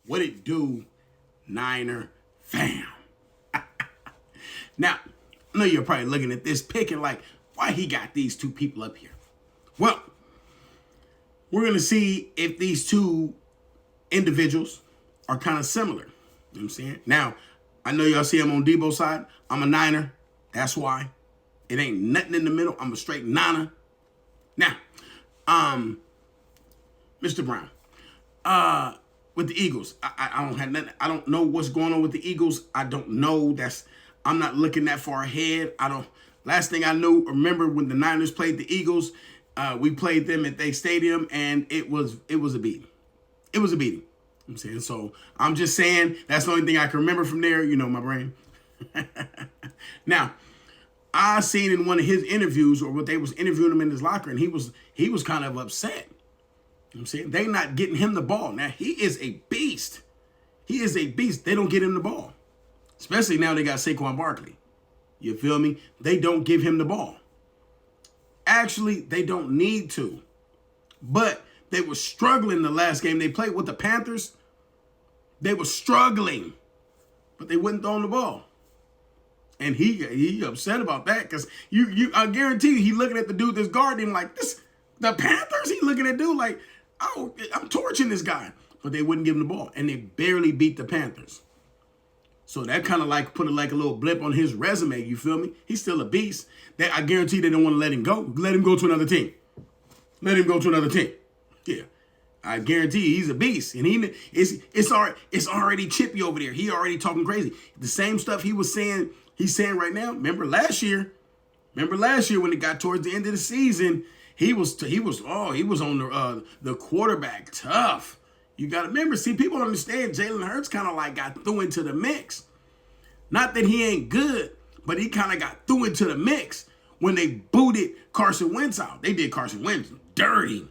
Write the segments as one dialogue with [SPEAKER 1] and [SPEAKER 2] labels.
[SPEAKER 1] What it do, Niner fam? Now, I know you're probably looking at this picking like, why he got these two people up here? Well, we're going to see if these two individuals are kind of similar. You know what I'm saying? Now, I know y'all see I'm on Deebo's side. I'm a Niner. That's why. It ain't nothing in the middle. I'm a straight Niner. Now, Mr. Brown, with the Eagles, I don't have nothing. I don't know what's going on with the Eagles. I don't know. I'm not looking that far ahead. Last thing I remember when the Niners played the Eagles, we played them at their stadium, and it was a beating. It was a beating. I'm saying, so I'm just saying that's the only thing I can remember from there. You know my brain. Now, I seen in one of his interviews, or what they was interviewing him in his locker, and he was kind of upset. You know what I'm saying, they not getting him the ball. Now, he is a beast. He is a beast. They don't get him the ball. Especially now they got Saquon Barkley. You feel me? They don't give him the ball. Actually, they don't need to. But they were struggling the last game they played with the Panthers. They were struggling, but they wouldn't throw him the ball. And he upset about that because I guarantee you he looking at the dude that's guarding him like this. The Panthers, he looking at dude like, oh, I'm torching this guy. But they wouldn't give him the ball. And they barely beat the Panthers. So that kind of like put like a little blip on his resume, you feel me? He's still a beast. I guarantee they don't want to let him go. Let him go to another team. Let him go to another team. Yeah. I guarantee you, he's a beast. And it's already chippy over there. He already talking crazy. The same stuff he's saying right now. Remember last year when it got towards the end of the season, he was on the quarterback tough. You got to remember, see, people understand Jalen Hurts kind of like got through into the mix. Not that he ain't good, but he kind of got through into the mix when they booted Carson Wentz out. They did Carson Wentz dirty.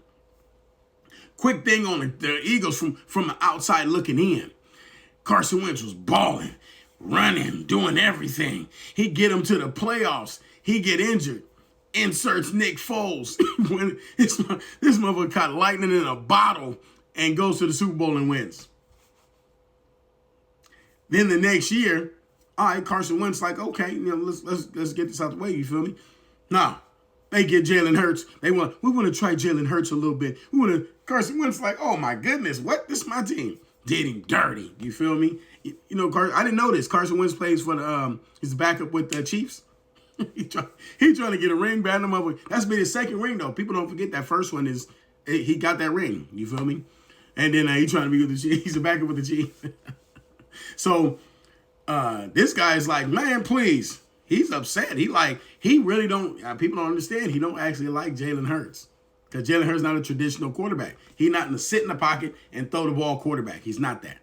[SPEAKER 1] Quick thing on the Eagles from the outside looking in. Carson Wentz was balling, running, doing everything. He get him to the playoffs. He get injured. Inserts Nick Foles. When this motherfucker caught lightning in a bottle and goes to the Super Bowl and wins. Then the next year, all right, Carson Wentz like, okay, let's get this out the way. You feel me? Nah, they get Jalen Hurts. We want to try Jalen Hurts a little bit. Carson Wentz like, oh my goodness, what? This is my team. Did him dirty. You feel me? I didn't know this. Carson Wentz plays for his backup with the Chiefs. He trying to get a ring, batting him up. That's been his second ring though. People don't forget that first one is he got that ring. You feel me? And then he trying to be with the Chiefs. He's a backup with the Chiefs. So this guy's like, man, please. He's upset. He really don't. People don't understand. He don't actually like Jalen Hurts because Jalen Hurts is not a traditional quarterback. He's not in the sit in the pocket and throw the ball quarterback. He's not that.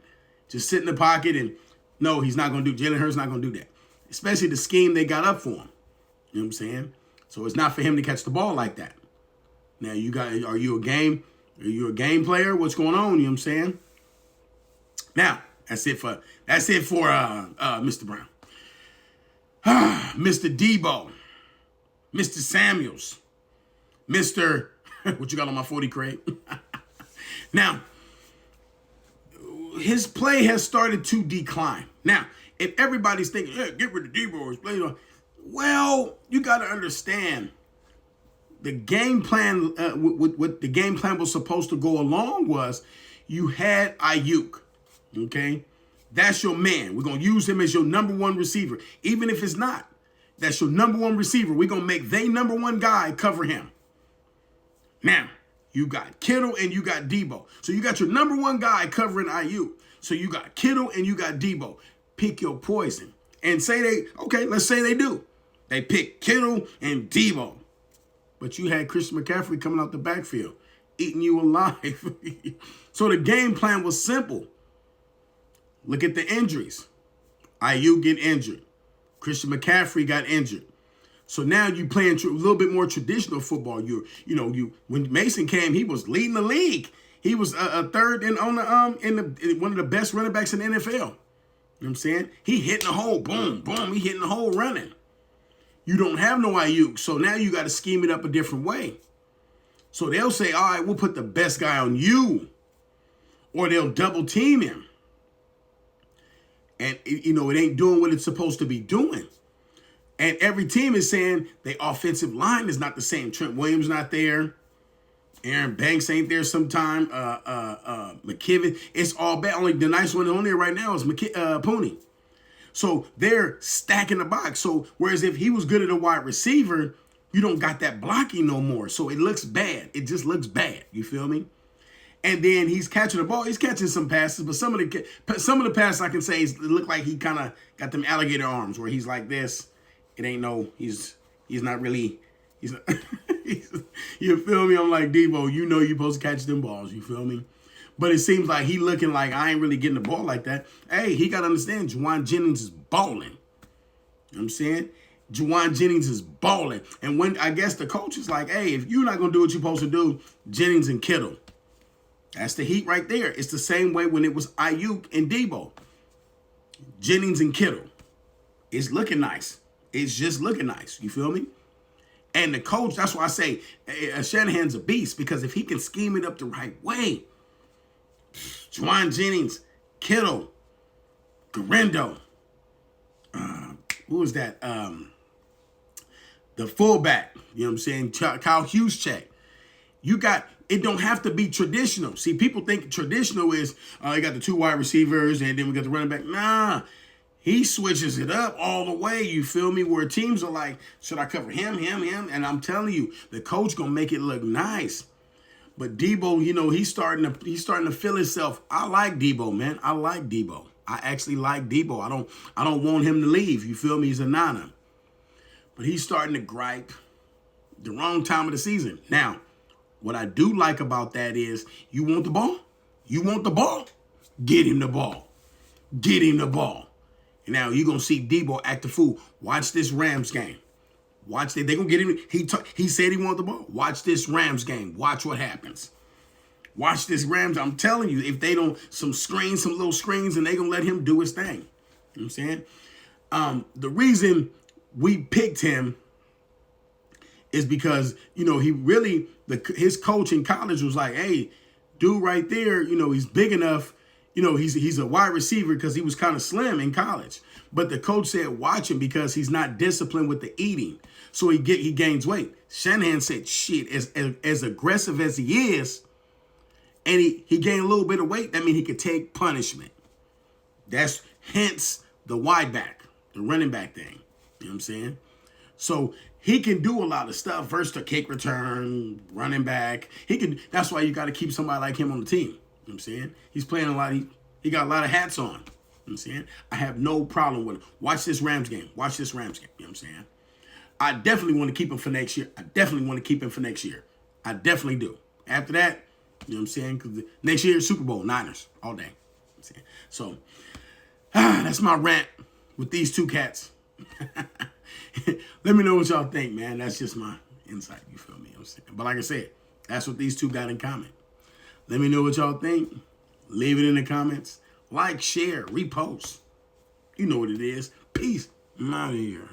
[SPEAKER 1] Just sit in the pocket and no, he's not going to do. Jalen Hurts not going to do that. Especially the scheme they got up for him. You know what I'm saying? So it's not for him to catch the ball like that. Now are you a game player? What's going on? You know what I'm saying? Now, that's it for Mr. Brown. Mr. Deebo. Mr. Samuels. Mr. What you got on my 40, Craig? Now, his play has started to decline. Now, if everybody's thinking, yeah, get rid of Deebo, well, you got to understand the game plan. What the game plan was supposed to go along was you had Ayuk, okay? That's your man. We're going to use him as your number one receiver. Even if it's not, that's your number one receiver. We're going to make their number one guy cover him. Now, you got Kittle and you got Deebo. So you got your number one guy covering Ayuk. So you got Kittle and you got Deebo. Pick your poison. And let's say they do. They pick Kittle and Deebo. But you had Christian McCaffrey coming out the backfield, eating you alive. So the game plan was simple. Look at the injuries. Ayuk get injured. Christian McCaffrey got injured. So now you playing a little bit more traditional football. When Mason came, he was leading the league. He was a third in one of the best running backs in the NFL. You know what I'm saying? He hitting the hole, boom, boom. He hitting the hole running. You don't have no Ayuk, so now you got to scheme it up a different way. So they'll say, all right, we'll put the best guy on you. Or they'll double team him. And, you know, it ain't doing what it's supposed to be doing. And every team is saying the offensive line is not the same. Trent Williams not there. Aaron Banks ain't there sometime. McKivitt. It's all bad. Only the nice one on there right now is Pooney. So they're stacking the box. So whereas if he was good at a wide receiver, you don't got that blocking no more. So it looks bad. It just looks bad. You feel me? And then he's catching the ball. He's catching some passes, but some of the passes I can say look like he kind of got them alligator arms where he's like this. It ain't no. He's not really. He's not, you feel me? I'm like, Deebo, you know you're supposed to catch them balls. You feel me? But it seems like he looking like I ain't really getting the ball like that. Hey, he got to understand Juwan Jennings is balling. You know what I'm saying? Juwan Jennings is balling. And when I guess the coach is like, hey, if you're not going to do what you're supposed to do, Jennings and Kittle. That's the heat right there. It's the same way when it was Ayuk and Deebo. Jennings and Kittle. It's looking nice. It's just looking nice. You feel me? And the coach, that's why I say Shanahan's a beast, because if he can scheme it up the right way, Juwan Jennings, Kittle, Garendo, who was that? The fullback, you know what I'm saying? Kyle Juszczyk. You got, it don't have to be traditional. See, people think traditional is, you got the 2 wide receivers and then we got the running back. Nah. He switches it up all the way, you feel me? Where teams are like, should I cover him? And I'm telling you, the coach gonna make it look nice. But Deebo, you know, he's starting to feel himself. I like Deebo, man. I like Deebo. I actually like Deebo. I don't want him to leave. You feel me? He's a nana. But he's starting to gripe the wrong time of the season. Now, what I do like about that is, you want the ball? You want the ball? Get him the ball. Get him the ball. Now you're going to see Deebo act a fool. Watch this Rams game. Watch that. They're going to get him. He said he wanted the ball. Watch this Rams game. Watch what happens. Watch this Rams. I'm telling you, if they don't, some little screens, and they going to let him do his thing. You know what I'm saying? The reason we picked him is because, you know, he really, his coach in college was like, hey, dude right there, you know, he's big enough. You know, he's a wide receiver because he was kind of slim in college. But the coach said, watch him because he's not disciplined with the eating. So he gains weight. Shanahan said, shit, as aggressive as he is, and he gained a little bit of weight, that means he could take punishment. That's hence the wide back, the running back thing. You know what I'm saying? So he can do a lot of stuff versus the kick return, running back. That's why you got to keep somebody like him on the team. You know what I'm saying? He's playing a lot. He got a lot of hats on. You know what I'm saying? I have no problem with him. Watch this Rams game. Watch this Rams game. You know what I'm saying? I definitely want to keep him for next year. I definitely do. After that, you know what I'm saying? Because next year, Super Bowl, Niners, all day. You know what I'm saying? So, that's my rant with these 2 cats. Let me know what y'all think, man. That's just my insight. You feel me? You know what I'm saying? But like I said, that's what these 2 got in common. Let me know what y'all think. Leave it in the comments. Like, share, repost. You know what it is. Peace. I'm out of here.